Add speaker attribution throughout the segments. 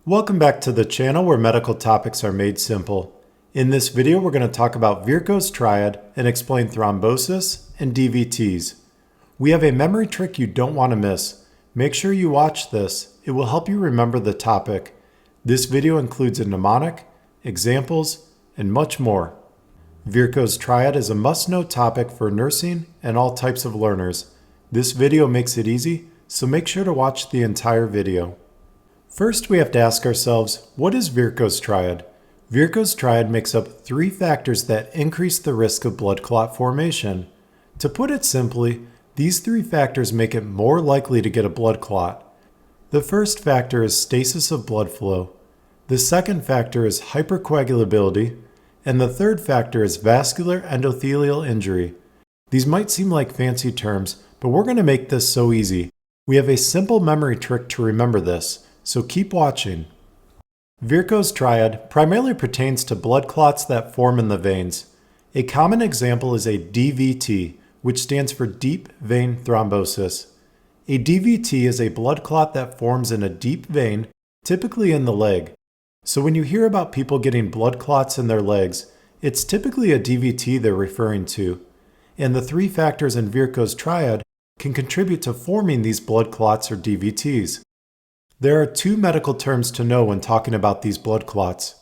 Speaker 1: Welcome back to the channel where medical topics are made simple. In this video, we're going to talk about Virchow's Triad and explain thrombosis and DVTs. We have a memory trick you don't want to miss. Make sure you watch this. It will help you remember the topic. This video includes a mnemonic, examples, and much more. Virchow's Triad is a must-know topic for nursing and all types of learners. This video makes it easy, so make sure to watch the entire video. First, we have to ask ourselves, what is Virchow's Triad? Virchow's Triad makes up three factors that increase the risk of blood clot formation. To put it simply, these three factors make it more likely to get a blood clot. The first factor is stasis of blood flow. The second factor is hypercoagulability. And the third factor is vascular endothelial injury. These might seem like fancy terms, but we're going to make this so easy. We have a simple memory trick to remember this. So keep watching. Virchow's Triad primarily pertains to blood clots that form in the veins. A common example is a DVT, which stands for deep vein thrombosis. A DVT is a blood clot that forms in a deep vein, typically in the leg. So when you hear about people getting blood clots in their legs, it's typically a DVT they're referring to. And the three factors in Virchow's Triad can contribute to forming these blood clots or DVTs. There are two medical terms to know when talking about these blood clots.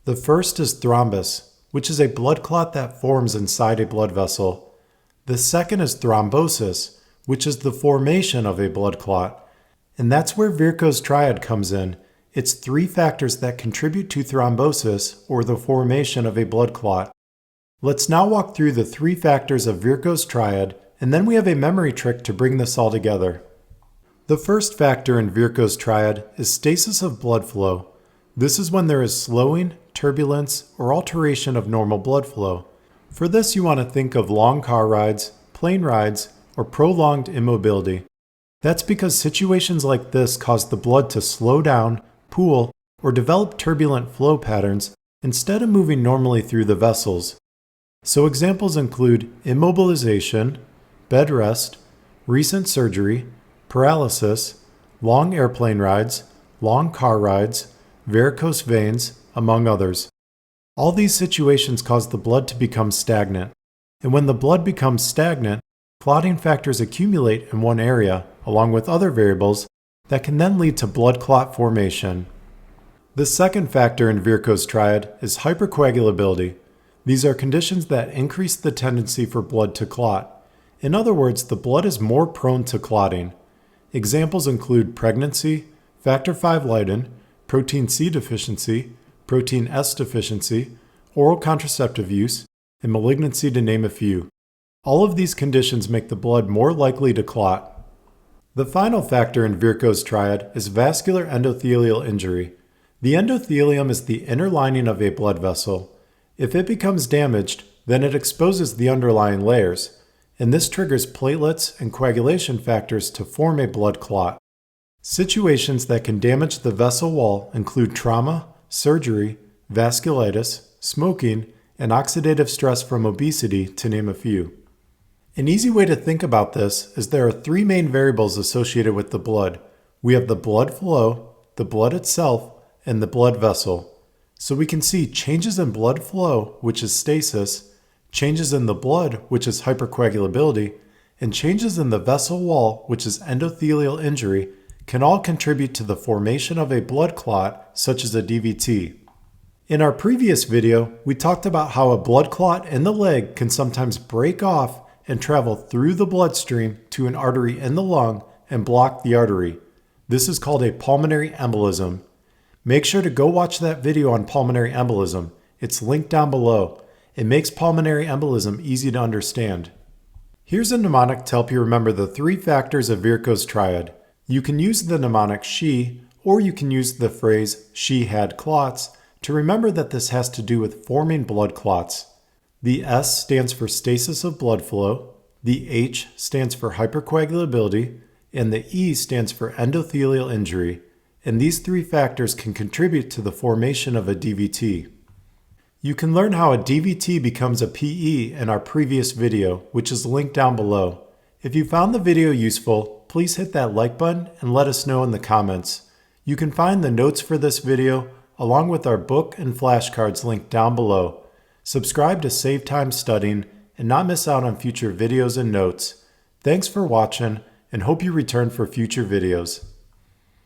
Speaker 1: The first is thrombus, which is a blood clot that forms inside a blood vessel. The second is thrombosis, which is the formation of a blood clot. And that's where Virchow's Triad comes in. It's three factors that contribute to thrombosis, or the formation of a blood clot. Let's now walk through the three factors of Virchow's Triad, and then we have a memory trick to bring this all together. The first factor in Virchow's Triad is stasis of blood flow. This is when there is slowing, turbulence, or alteration of normal blood flow. For this, you want to think of long car rides, plane rides, or prolonged immobility. That's because situations like this cause the blood to slow down, pool, or develop turbulent flow patterns instead of moving normally through the vessels. So examples include immobilization, bed rest, recent surgery, paralysis, long airplane rides, long car rides, varicose veins, among others. All these situations cause the blood to become stagnant. And when the blood becomes stagnant, clotting factors accumulate in one area, along with other variables, that can then lead to blood clot formation. The second factor in Virchow's Triad is hypercoagulability. These are conditions that increase the tendency for blood to clot. In other words, the blood is more prone to clotting. Examples include pregnancy, factor V Leiden, protein C deficiency, protein S deficiency, oral contraceptive use, and malignancy, to name a few. All of these conditions make the blood more likely to clot. The final factor in Virchow's Triad is vascular endothelial injury. The endothelium is the inner lining of a blood vessel. If it becomes damaged, then it exposes the underlying layers, and this triggers platelets and coagulation factors to form a blood clot. Situations that can damage the vessel wall include trauma, surgery, vasculitis, smoking, and oxidative stress from obesity, to name a few. An easy way to think about this is there are three main variables associated with the blood. We have the blood flow, the blood itself, and the blood vessel. So we can see changes in blood flow, which is stasis, changes in the blood, which is hypercoagulability, and changes in the vessel wall, which is endothelial injury, can all contribute to the formation of a blood clot, such as a DVT. In our previous video, we talked about how a blood clot in the leg can sometimes break off and travel through the bloodstream to an artery in the lung and block the artery. This is called a pulmonary embolism. Make sure to go watch that video on pulmonary embolism. It's linked down below. It makes pulmonary embolism easy to understand. Here's a mnemonic to help you remember the three factors of Virchow's Triad. You can use the mnemonic she, or you can use the phrase she had clots to remember that this has to do with forming blood clots. The S stands for stasis of blood flow, the H stands for hypercoagulability, and the E stands for endothelial injury. And these three factors can contribute to the formation of a DVT. You can learn how a DVT becomes a PE in our previous video, which is linked down below. If you found the video useful, please hit that like button and let us know in the comments. You can find the notes for this video along with our book and flashcards linked down below. Subscribe to save time studying and not miss out on future videos and notes. Thanks for watching and hope you return for future videos.